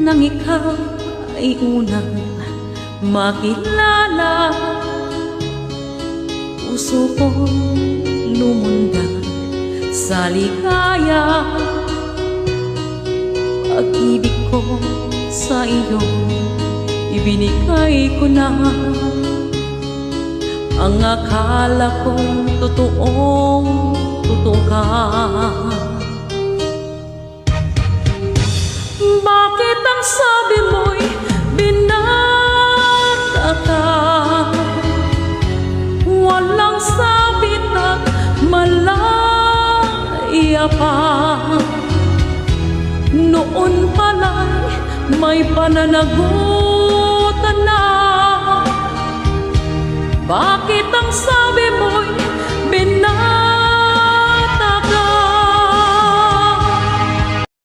nang ikaw ay unang makilala, puso kong lumundag sa ligaya. Pag-ibig ko sa iyo, ibinigay ko na. Ang akala kong totoo ka. Bakit ang sabi mo'y binata ka? Walang sabit at malaya pa. Noon pala'y may pananagutan na. Bakit ang sabi mo